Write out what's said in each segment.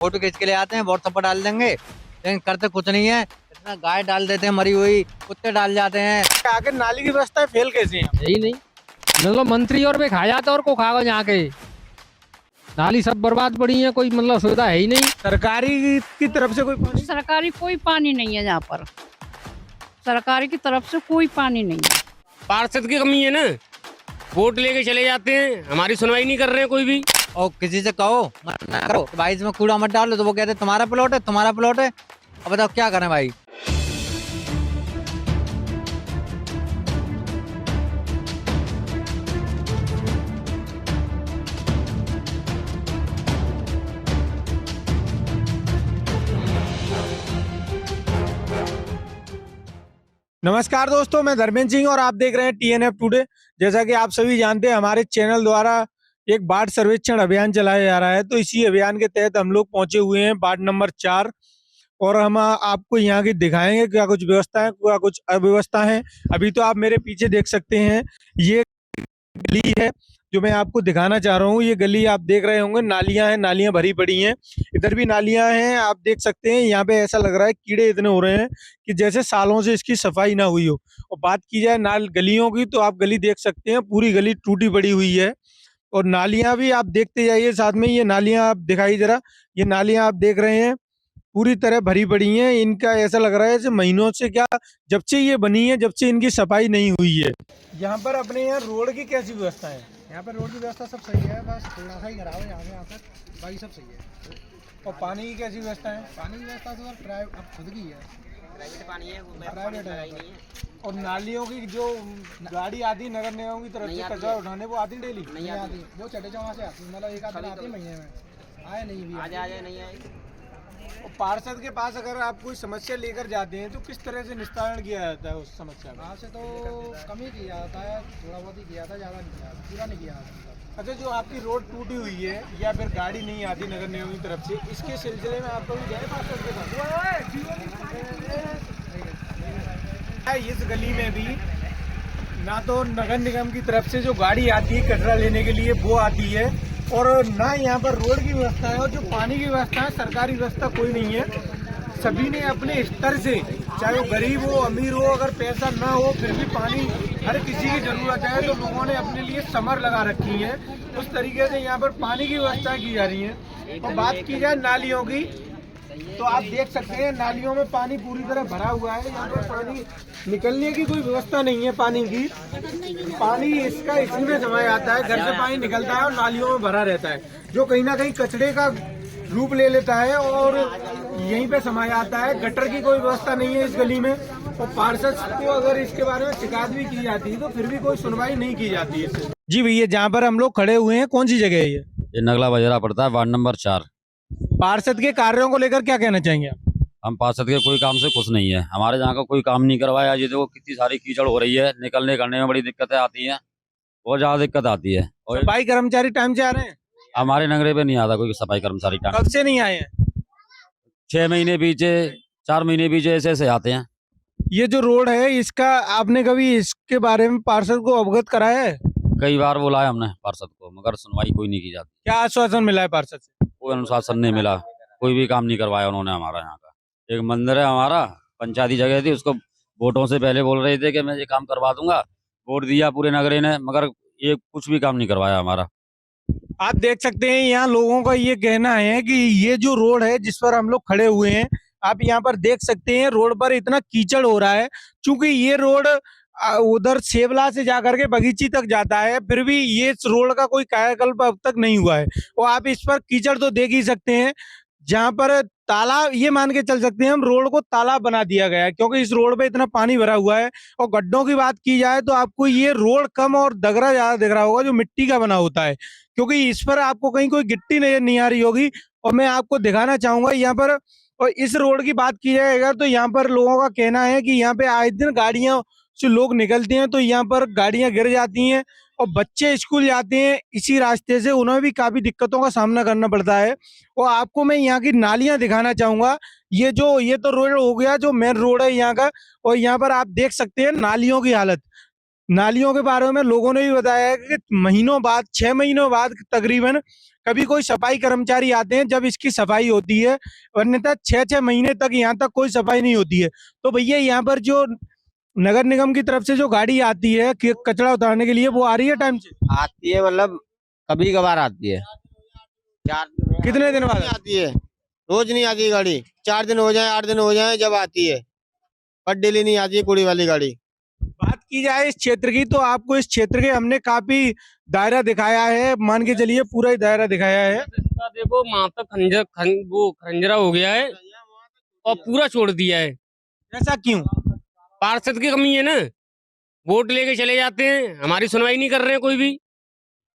Photo खींच के ले आते हैं, व्हाट्सएप पर डाल देंगे, लेकिन करते कुछ नहीं है। इतना गाय डाल देते हैं मरी हुई, कुत्ते डाल जाते हैं। आखिर नाली की व्यवस्था फेल कैसे है? यही नहीं, मतलब मंत्री और भी खा जाता और को खागा यहाँ के। नाली सब बर्बाद पड़ी है, कोई मतलब सुविधा है ही नहीं। सरकारी की तरफ से कोई पानी? सरकारी कोई पानी नहीं है यहाँ पर, सरकारी की तरफ से कोई पानी नहीं है। पार्षद की कमी है ना, वोट लेके चले जाते हैं, हमारी सुनवाई नहीं कर रहे हैं कोई भी। और किसी से कहो मत ना करो भाई इसमें कूड़ा मत डालो, तो वो कहते हैं तुम्हारा प्लॉट है, तुम्हारा प्लॉट है। अब बताओ क्या करें भाई। नमस्कार दोस्तों, मैं धर्मेंद्र सिंह और आप देख रहे हैं TNF टुडे। जैसा कि आप सभी जानते हैं, हमारे चैनल द्वारा एक बाढ़ सर्वेक्षण अभियान चलाया जा रहा है। तो इसी अभियान के तहत हम लोग पहुंचे हुए हैं वार्ड नंबर 4 और हम आपको यहाँ की दिखाएंगे क्या कुछ व्यवस्था है, क्या कुछ अव्यवस्था है। अभी तो आप मेरे पीछे देख सकते हैं, ये गली है जो मैं आपको दिखाना चाह रहा हूँ। ये गली आप देख रहे होंगे, नालियां हैं, नालियां भरी पड़ी हैं, इधर भी नालियां हैं। आप देख सकते हैं यहाँ पे ऐसा लग रहा है कीड़े इतने हो रहे हैं कि जैसे सालों से इसकी सफाई ना हुई हो। और बात की जाए नाल गलियों की, तो आप गली देख सकते हैं, पूरी गली टूटी पड़ी हुई है। और नालियां भी आप देखते जाइए साथ में, ये नालियां आप दिखाई जरा, ये नालियां आप देख रहे हैं पूरी तरह भरी पड़ी हैं। इनका ऐसा लग रहा है जैसे महीनों से, क्या जब से ये बनी है, जब से इनकी सफाई नहीं हुई है। यहाँ पर अपने यहाँ रोड की कैसी व्यवस्था है? यहाँ पर रोड की व्यवस्था सब सही है, बस थोड़ा सा ही खराब है यहाँ से यहाँ तक, बाकी सब सही है। और पानी की कैसी व्यवस्था है? पानी की व्यवस्था तो सर प्राइवेट अब खुद की है, प्राइवेट पानी है, वो प्राइवेट है। नहीं है। और नालियों की जो गाड़ी आती है नगर निगम की तरफ से कचरा उठाने, वो आती डेली? नहीं आती, वो चटे चौवा से आती, मतलब एक आधी आती है महीने में, आए नहीं भी आ जाए नहीं आए। और पार्षद के पास अगर आप कोई समस्या लेकर जाते हैं तो किस तरह से निस्तारण किया जाता है उस समस्या का? वहाँ से तो कम ही किया जाता है, थोड़ा बहुत ही किया था, ज़्यादा नहीं किया था, पूरा नहीं किया जाता। अच्छा, जो आपकी रोड टूटी हुई है या फिर गाड़ी नहीं आती नगर निगम की तरफ से, इसके सिलसिले में आप कभी गए पार्षद के पास? इस गली में भी ना तो नगर निगम की तरफ से जो गाड़ी आती है कचरा लेने के लिए वो आती है, और ना यहाँ पर रोड की व्यवस्था है, और जो पानी की व्यवस्था है, सरकारी व्यवस्था कोई नहीं है। सभी ने अपने स्तर से, चाहे वो गरीब हो अमीर हो, अगर पैसा ना हो फिर भी पानी हर किसी की जरूरत है, तो लोगों ने अपने लिए समर लगा रखी है। उस तरीके से यहाँ पर पानी की व्यवस्था की जा रही है। और बात की जाए नालियों की, तो आप देख सकते हैं नालियों में पानी पूरी तरह भरा हुआ है। यहाँ पर पानी निकलने की कोई व्यवस्था नहीं है। पानी की, पानी इसका इसी में जमा जाता है, घर से पानी निकलता है और नालियों में भरा रहता है, जो कहीं ना कहीं कचरे का रूप ले लेता है और यहीं पे समा जाता है। गटर की कोई व्यवस्था नहीं है इस गली में, और पार्षद को अगर इसके बारे में शिकायत भी की जाती है तो फिर भी कोई सुनवाई नहीं की जाती है। जी भैया, जहाँ पर हम लोग खड़े हुए हैं कौन सी जगह है ये? नगला बाजारा पड़ता है, वार्ड नंबर 4। पार्षद के कार्यों को लेकर क्या कहना चाहेंगे आप? हम पार्षद के कोई काम से खुश नहीं है, हमारे यहाँ का कोई काम नहीं करवाया। ये देखो कितनी सारी कीचड़ हो रही है, निकलने करने में बड़ी दिक्कतें आती हैं, बहुत ज्यादा दिक्कत आती है। और सफाई कर्मचारी टाइम से आ रहे हैं? हमारे नगरे पे नहीं आता कोई सफाई कर्मचारी टाइम। कब से नहीं आए हैं? 6 महीने पीछे, 4 महीने पीछे ऐसे ऐसे आते हैं। ये जो रोड है, इसका आपने कभी इसके बारे में पार्षद को अवगत कराया है? कई बार बुलाया हमने पार्षद को, मगर सुनवाई कोई नहीं की जाती। क्या आश्वासन मिला है पार्षद से? कोई अनुशासन नहीं मिला, कोई भी काम नहीं करवाया उन्होंने हमारा यहाँ का। एक मंदिर है हमारा, पंचायती जगह थी, उसको वोटों से पहले बोल रहे थे कि मैं ये काम करवा दूंगा, वोट दिया पूरे नगरे ने, मगर ये कुछ भी काम नहीं करवाया हमारा। आप देख सकते हैं यहाँ लोगों का ये कहना है कि ये जो रोड है जिस पर हम लोग खड़े हुए हैं, आप यहाँ पर देख सकते हैं रोड पर इतना कीचड़ हो रहा है। चूंकि ये रोड उधर सेवला से जाकर के बगीची तक जाता है, फिर भी ये रोड का कोई कायाकल्प अब तक नहीं हुआ है। और आप इस पर कीचड़ तो देख ही सकते हैं, जहाँ पर तालाब, ये मान के चल सकते हैं हम, रोड को तालाब बना दिया गया है, क्योंकि इस रोड पे इतना पानी भरा हुआ है। और गड्ढों की बात की जाए तो आपको ये रोड कम और दगरा ज्यादा दिख रहा होगा, जो मिट्टी का बना होता है, क्योंकि इस पर आपको कहीं कोई गिट्टी नजर नहीं आ रही होगी। और मैं आपको दिखाना चाहूंगा यहाँ पर, और इस रोड की बात की जाए अगर, तो यहाँ पर लोगों का कहना है कि यहाँ पे आए दिन गाड़ियां से लोग निकलते हैं तो यहाँ पर गाड़ियां गिर जाती हैं, और बच्चे स्कूल जाते हैं इसी रास्ते से, उन्हें भी काफी दिक्कतों का सामना करना पड़ता है। और आपको मैं यहाँ की नालियां दिखाना चाहूंगा। ये तो रोड हो गया जो मेन रोड है यहाँ का, और यहाँ पर आप देख सकते हैं नालियों की हालत। नालियों के बारे में लोगों ने भी बताया है कि महीनों बाद, 6 महीनों बाद तकरीबन कभी कोई सफाई कर्मचारी आते हैं जब इसकी सफाई होती है, अन्यथा 6-6 महीने तक यहाँ तक कोई सफाई नहीं होती है। तो भैया यहाँ पर जो नगर निगम की तरफ से जो गाड़ी आती है कि कचरा उतारने के लिए, वो आ रही है टाइम से? आती है, मतलब कभी कभार आती है। 4 दिन कितने दिन बाद? आती है, रोज नहीं आती है गाड़ी। 4 दिन हो जाए, 8 दिन हो जाए, जब आती है। पर डेली नहीं आती है कूड़े वाली गाड़ी। बात की जाए इस क्षेत्र की, तो आपको इस क्षेत्र के हमने काफी दायरा दिखाया है, मान के चलिए पूरा ही दायरा दिखाया है। इसका देखो वहाँ तक वो खंजरा हो गया है और पूरा छोड़ दिया है। ऐसा क्यों? पार्षद की कमी है ना, वोट लेके चले जाते हैं, हमारी सुनवाई नहीं कर रहे हैं कोई भी।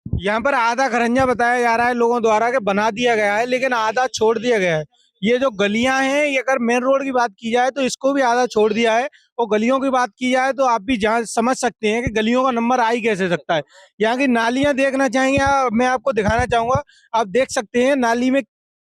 यहाँ पर आधा खरंजा बताया जा रहा है लोगों द्वारा कि बना दिया गया है, लेकिन आधा छोड़ दिया गया है। ये जो गलियां हैं, ये अगर मेन रोड की बात की जाए तो इसको भी आधा छोड़ दिया है, और गलियों की बात की जाए तो आप भी जान समझ सकते हैं कि गलियों का नंबर आ ही कैसे सकता है। यहाँ की नालियां देखना चाहेंगे मैं आपको दिखाना चाहूंगा। आप देख सकते हैं नाली में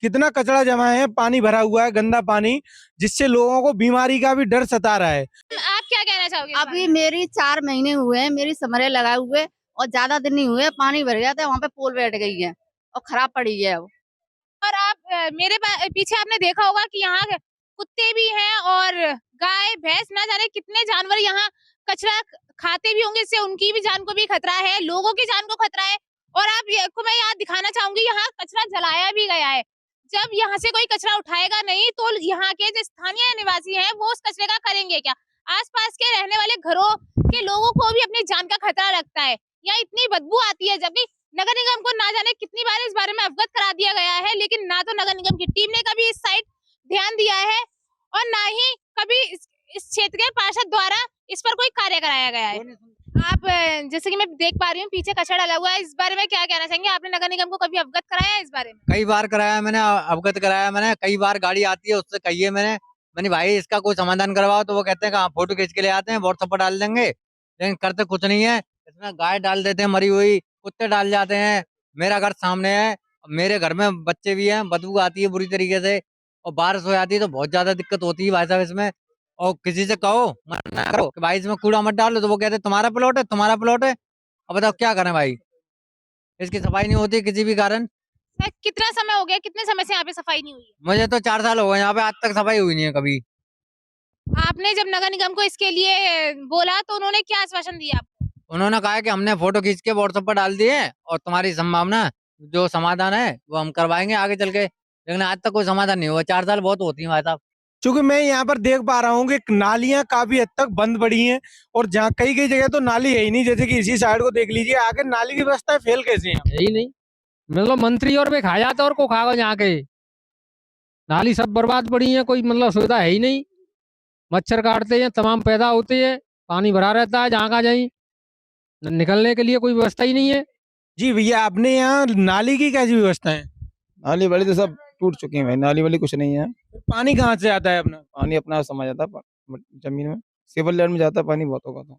कितना कचरा जमा है, पानी भरा हुआ है, गंदा पानी, जिससे लोगों को बीमारी का भी डर सता रहा है। आप क्या कहना चाहोगे? अभी मेरी 4 महीने हुए हैं, मेरी समरे लगाए हुए, और ज्यादा दिन नहीं हुए, पानी भर गया था, वहाँ पे पोल बैठ गई है और खराब पड़ी है वो। और आप पीछे आपने देखा होगा कि यहाँ कुत्ते भी हैं और गाय भैंस, ना जाने कितने जानवर यहाँ कचरा खाते भी होंगे, इससे उनकी भी जान को भी खतरा है, लोगों की जान को खतरा है। और आपको मैं यहाँ दिखाना चाहूंगी, यहाँ कचरा जलाया भी गया है। जब यहाँ से कोई कचरा उठाएगा नहीं तो यहाँ के जो स्थानीय निवासी हैं वो उस कचरे का करेंगे क्या? आसपास के रहने वाले घरों के लोगों को भी अपनी जान का खतरा लगता है। यहाँ इतनी बदबू आती है, जबकि नगर निगम को ना जाने कितनी बार इस बारे में अवगत करा दिया गया है, लेकिन ना तो नगर निगम की टीम ने कभी इस साइड ध्यान दिया है और ना ही कभी इस क्षेत्र के पार्षद द्वारा इस पर कोई कार्य कराया गया है। आप जैसे कि मैं देख पा रही हूँ पीछे कचरा डाला हुआ है, इस बारे में क्या कहना चाहेंगे? आपने नगर निगम को कभी अवगत कराया है इस बारे में? कई बार कराया मैंने, अवगत कराया मैंने, कई बार गाड़ी आती है उससे कही है मैंने भाई इसका कोई समाधान करवाओ, तो वो कहते हैं कि हाँ फोटो खींच के ले आते हैं, व्हाट्सएप पर डाल देंगे, लेकिन करते कुछ नहीं है। इसमें गाय डाल देते हैं मरी हुई, कुत्ते डाल जाते हैं। मेरा घर सामने है, मेरे घर में बच्चे भी हैं, बदबू आती है बुरी तरीके से, और बारिश हो जाती है तो बहुत ज्यादा दिक्कत होती है भाई साहब इसमें। और किसी से कहो, मना करो कि भाई इसमें कूड़ा मत डालो, तो वो कहते हैं तुम्हारा प्लॉट है, तुम्हारा प्लॉट है। अब बताओ क्या करें भाई, इसकी सफाई नहीं होती किसी भी कारण। कितना समय हो गया, कितने समय से यहाँ पे सफाई नहीं हुई है? मुझे तो 4 साल हो गए यहाँ पे, आज तक सफाई हुई नहीं है कभी। आपने जब नगर निगम को इसके लिए बोला तो उन्होंने क्या आश्वासन दिया आपको? उन्होंने कहा कि हमने फोटो खींच के व्हाट्सएप पर डाल दिए और तुम्हारी संभावना जो समाधान है वो हम करवाएंगे आगे चल के, लेकिन आज तक कोई समाधान नहीं हुआ। 4 साल बहुत होती है भाई साहब। क्योंकि मैं यहाँ पर देख पा रहा हूँ कि नालियां काफी हद तक बंद पड़ी हैं, और जहाँ कई कई जगह तो नाली है ही नहीं, जैसे कि इसी साइड को देख लीजिए, आगे नाली की व्यवस्था फेल कैसे है? यही नहीं, मतलब मंत्री और भी खा जाता और को खागा यहाँ के। नाली सब बर्बाद पड़ी है, कोई मतलब सुविधा है ही नहीं। मच्छर काटते हैं, तमाम पैदा होते हैं, पानी भरा रहता है जहाँ का जाई, निकलने के लिए कोई व्यवस्था ही नहीं है। जी भैया, अपने यहाँ नाली की कैसी व्यवस्था है? नाली वाली तो सब टूट चुकी है भाई, नाली वाली कुछ नहीं है। पानी कहाँ से आता है अपना? पानी अपना समा जाता है जमीन में, सिविल लाइन में जाता है, पानी बहुत होगा। तो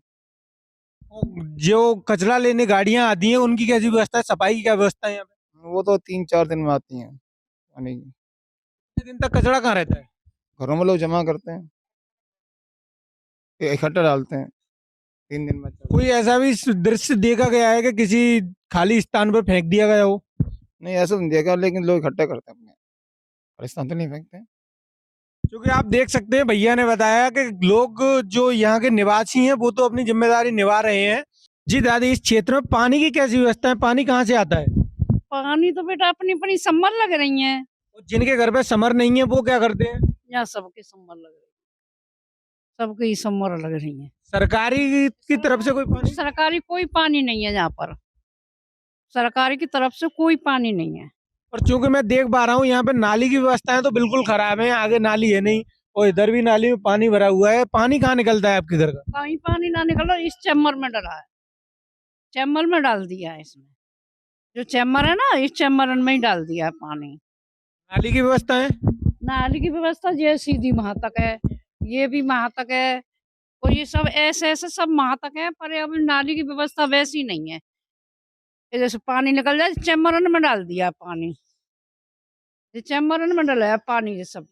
जो कचरा लेने गाड़ियां आती हैं उनकी कैसी व्यवस्था है, सफाई की क्या व्यवस्था है यहाँ पे? वो तो 3-4 दिन में आती हैं पानी की। कितने दिन तक कचरा कहाँ रहता है? घरों में लोग जमा करते हैं, इकट्ठा डालते हैं, 3 दिन में। कोई ऐसा भी दृश्य देखा गया है कि किसी खाली स्थान पर फेंक दिया गया हो? नहीं, ऐसा नहीं देखा, लेकिन लोग इकट्ठा करते हैं अपने, परिस्थान तो नहीं फेंकते। क्योंकि आप देख सकते हैं भैया ने बताया कि लोग जो यहाँ के निवासी हैं वो तो अपनी जिम्मेदारी निभा रहे हैं। जी दादी, इस क्षेत्र में पानी की कैसी व्यवस्था है, पानी कहाँ से आता है? पानी तो बेटा अपनी अपनी समर लग रही है। जिनके घर पे समर नहीं है वो क्या करते हैं? यहाँ सबके समर लग रही है, सबकी समर लग रही है। सरकारी की तरफ से कोई पानी? सरकारी कोई पानी नहीं है यहाँ पर, सरकारी की तरफ से कोई पानी नहीं है। और चूंकि मैं देख पा रहा हूँ यहाँ पे नाली की व्यवस्थाएं तो बिल्कुल खराब है, आगे नाली है नहीं और इधर भी नाली में पानी भरा हुआ है। पानी कहाँ निकलता है आपके घर का? कहीं पानी ना निकल रहा, इस चैम्बर में डला है, चैम्बर में डाल दिया है इसमें, जो चैम्बर है ना इस चैम्बर में ही डाल दिया है पानी। नाली की व्यवस्था है? नाली की व्यवस्था ये सीधी वहां तक है, ये भी वहां तक है, और ये सब ऐसे ऐसे सब वहां तक है, पर अब नाली की व्यवस्था वैसी नहीं है। जैसे पानी निकल जाए चैम्बर में डाल दिया पानी, चैम्बर में डाला है पानी ये सब।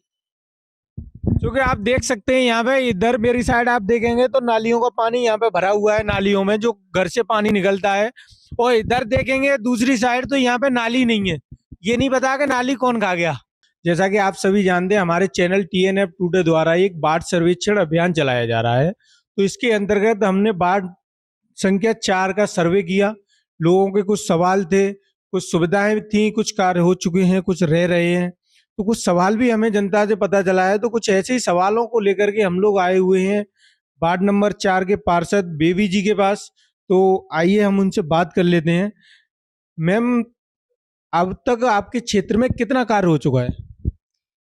क्योंकि आप देख सकते हैं यहाँ पे, इधर मेरी साइड आप देखेंगे तो नालियों का पानी यहाँ पे भरा हुआ है, नालियों में जो घर से पानी निकलता है, और इधर देखेंगे दूसरी साइड तो यहाँ पे नाली नहीं है। ये नहीं पता कि नाली कौन खा गया। जैसा कि आप सभी जानते हैं, हमारे चैनल TNF टुडे द्वारा एक बाढ़ सर्वेक्षण अभियान चलाया जा रहा है। तो इसके अंतर्गत हमने बाढ़ संख्या 4 का सर्वे किया। लोगों के कुछ सवाल थे, कुछ सुविधाएं थी, कुछ कार्य हो चुके हैं, कुछ रह रहे हैं। तो कुछ सवाल भी हमें जनता से पता चला है। तो कुछ ऐसे ही सवालों को लेकर के हम लोग आए हुए हैं वार्ड नंबर 4 के पार्षद बेबी जी के पास। तो आइए हम उनसे बात कर लेते हैं। मैम, अब तक आपके क्षेत्र में कितना कार्य हो चुका है?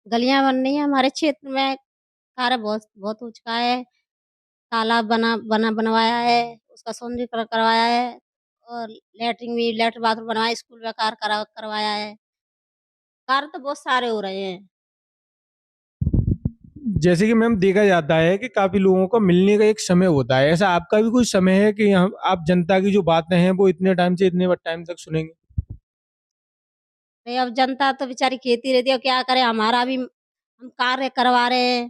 गलियां बन रही हैं हमारे क्षेत्र में, कार्य बहुत बहुत हो चुका है। तालाब बनवाया है, उसका सौंदर्यीकरण करवाया है, और लेटरिन बाथरूम बनवाया, स्कूल में कार्य करवाया है। कार्य तो बहुत सारे हो रहे हैं। जैसे कि मैम देखा जाता है कि काफी लोगों का मिलने का एक समय होता है, ऐसा आपका भी कोई समय है कि आप जनता की जो बातें हैं वो इतने टाइम से इतने टाइम तक सुनेंगे? नहीं, अब जनता तो बेचारी खेती रहती है, क्या करे, हमारा भी हम कार्य करवा रहे हैं।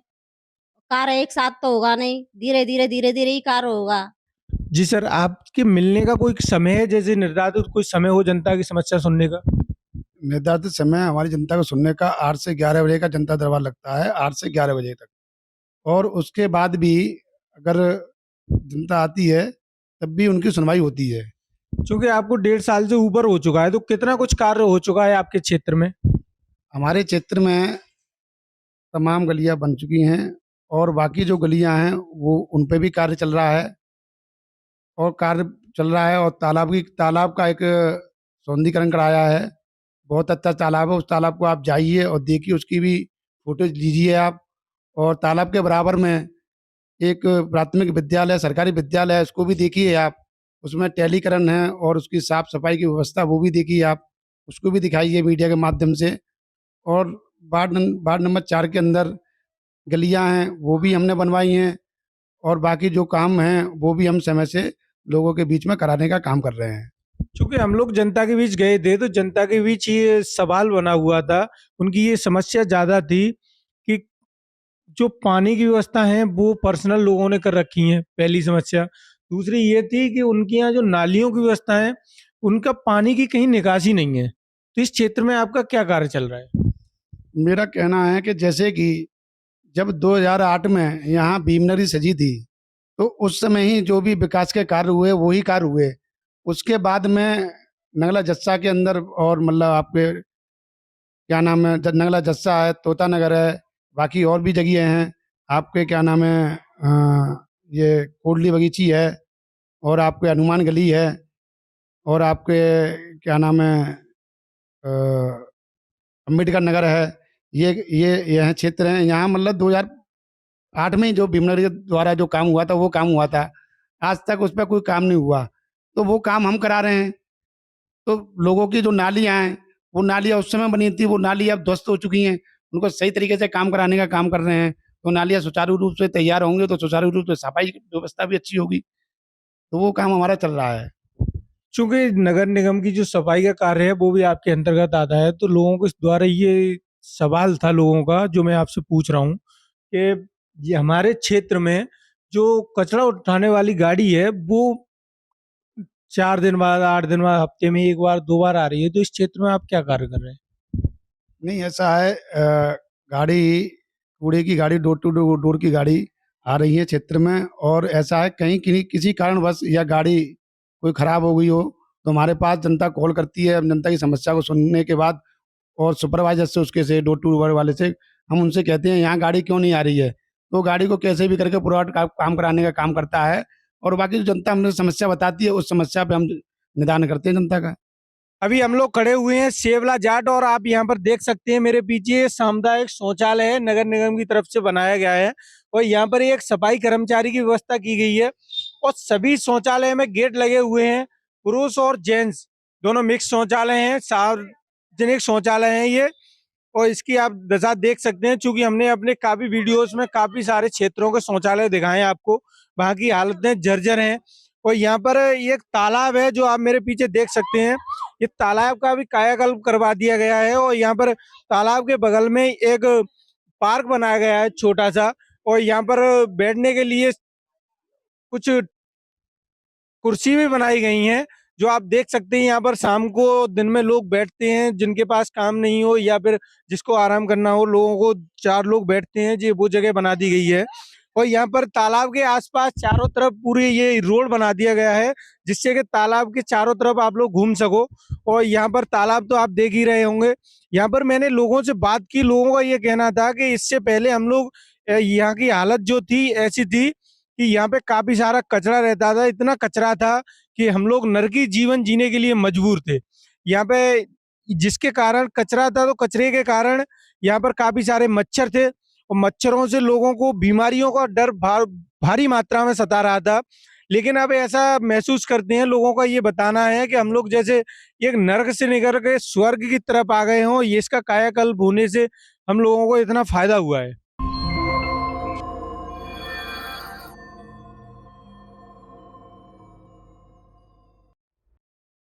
कार्य एक साथ तो होगा नहीं, धीरे धीरे ही कार्य होगा। जी सर, आपके मिलने का कोई समय है, जैसे निर्धारित कोई समय हो जनता की समस्या सुनने का? निर्धारित समय हमारी जनता को सुनने का 8 से 11 बजे का जनता दरबार लगता है, 8 से 11 बजे तक। और उसके बाद भी अगर जनता आती है तब भी उनकी सुनवाई होती है। क्योंकि आपको 1.5 साल से ऊपर हो चुका है, तो कितना कुछ कार्य हो चुका है आपके क्षेत्र में? हमारे क्षेत्र में तमाम गलियां बन चुकी हैं, और बाकी जो गलियां हैं वो उन पे भी कार्य चल रहा है, और तालाब का एक सौंदर्यीकरण कराया है। बहुत अच्छा तालाब है, उस तालाब को आप जाइए और देखिए, उसकी भी फुटेज लीजिए आप। और तालाब के बराबर में एक प्राथमिक विद्यालय, सरकारी विद्यालय है, उसको भी देखिए आप। उसमें टैलीकरण है और उसकी साफ सफाई की व्यवस्था वो भी देखिए आप, उसको भी दिखाइए मीडिया के माध्यम से। और वार्ड नंबर 4 के अंदर गलियां हैं वो भी हमने बनवाई हैं, और बाकी जो काम हैं वो भी हम समय से लोगों के बीच में कराने का काम कर रहे हैं। चूंकि हम लोग जनता के बीच गए थे, तो जनता के बीच ये सवाल बना हुआ था, उनकी ये समस्या ज्यादा थी कि जो पानी की व्यवस्था है वो पर्सनल लोगों ने कर रखी है, पहली समस्या। दूसरी ये थी कि उनके यहाँ जो नालियों की व्यवस्था है, उनका पानी की कहीं निकासी नहीं है। तो इस क्षेत्र में आपका क्या कार्य चल रहा है? मेरा कहना है कि जैसे कि जब 2008 में यहाँ भीम नदी सजी थी, तो उस समय ही जो भी विकास के कार्य हुए वही कार्य हुए। उसके बाद में नगला जस्सा के अंदर, और मतलब आपके क्या नाम है, नगला जस्सा है, तोता नगर है, बाकी और भी जगह हैं आपके, क्या नाम है, ये कोडली बगीची है, और आपके हनुमान गली है, और आपके क्या नाम है, अम्बेडकर नगर है। ये यह क्षेत्र हैं, यहाँ मतलब 2008 में जो भीमनगर द्वारा जो काम हुआ था वो काम हुआ था। आज तक उस पर कोई काम नहीं हुआ, तो वो काम हम करा रहे हैं। तो लोगों की जो नालियाँ हैं, वो नालियाँ उस समय बनी थी, वो नाली अब ध्वस्त हो चुकी हैं, उनको सही तरीके से काम कराने का काम कर रहे हैं। तो नालियाँ सुचारू रूप से तैयार होंगे तो सुचारू रूप से सफाई की व्यवस्था भी अच्छी होगी। तो वो काम हमारा चल रहा है। चूंकि नगर निगम की जो सफाई का कार्य है वो भी आपके अंतर्गत आता है, तो लोगों के द्वारा ये सवाल था लोगों का, जो मैं आपसे पूछ रहा हूँ कि ये हमारे क्षेत्र में जो कचरा उठाने वाली गाड़ी है वो 4 दिन बाद, 8 दिन बाद, हफ्ते में 1 बार 2 बार आ रही है। तो इस क्षेत्र में आप क्या कार्य कर रहे हैं? नहीं, ऐसा है, गाड़ी, कूड़े की गाड़ी, डोर टू डोर की गाड़ी आ रही है क्षेत्र में। और ऐसा है, कहीं किसी कारणवश या गाड़ी कोई खराब हो गई हो तो हमारे पास जनता कॉल करती है। जनता की समस्या को सुनने के बाद, और सुपरवाइजर से, उसके से डोर टू डोर वाले से हम उनसे कहते हैं यहाँ गाड़ी क्यों नहीं आ रही है, तो गाड़ी को कैसे भी करके पूरा काम कराने का काम करता है। और बाकी जो जनता हमें समस्या बताती है, उस समस्या पे हम निदान करते हैं जनता का। अभी हम लोग खड़े हुए हैं सेवला जाट, और आप यहाँ पर देख सकते हैं मेरे पीछे सामुदायिक शौचालय है, नगर निगम की तरफ से बनाया गया है। और यहाँ पर एक सफाई कर्मचारी की व्यवस्था की गई है, और सभी शौचालय में गेट लगे हुए हैं। पुरुष और जेंट्स दोनों मिक्स शौचालय हैं, सार्वजनिक शौचालय हैं ये। और इसकी आप दशा देख सकते हैं, चूंकि हमने अपने काफी वीडियोस में काफी सारे क्षेत्रों के शौचालय दिखाए हैं आपको, वहाँ की हालतें जर्जर हैं। और यहाँ पर एक तालाब है जो आप मेरे पीछे देख सकते हैं, ये तालाब का भी कायाकल्प करवा दिया गया है। और यहाँ पर तालाब के बगल में एक पार्क बनाया गया है छोटा सा, और यहाँ पर बैठने के लिए कुछ कुर्सी भी बनाई गई हैं, जो आप देख सकते हैं यहाँ पर शाम को दिन में लोग बैठते हैं, जिनके पास काम नहीं हो या फिर जिसको आराम करना हो, लोगों को 4 लोग बैठते हैं, ये वो जगह बना दी गई है। और यहाँ पर तालाब के आसपास चारों तरफ पूरे ये रोड बना दिया गया है, जिससे कि तालाब के चारों तरफ आप लोग घूम सको। और यहाँ पर तालाब तो आप देख ही रहे होंगे। यहाँ पर मैंने लोगों से बात की, लोगों का ये कहना था कि इससे पहले हम लोग यहाँ की हालत जो थी ऐसी थी कि यहाँ पे काफी सारा कचरा रहता था, इतना कचरा था कि हम लोग नरकी जीवन जीने के लिए मजबूर थे। यहाँ पे जिसके कारण कचरा था, तो कचरे के कारण यहाँ पर काफी सारे मच्छर थे और मच्छरों से लोगों को बीमारियों का डर भारी मात्रा में सता रहा था। लेकिन अब ऐसा महसूस करते हैं, लोगों का ये बताना है कि हम लोग जैसे एक नरक से निकल के स्वर्ग की तरफ आ गए हों, ये इसका कायाकल्प होने से हम लोगों को इतना फायदा हुआ है।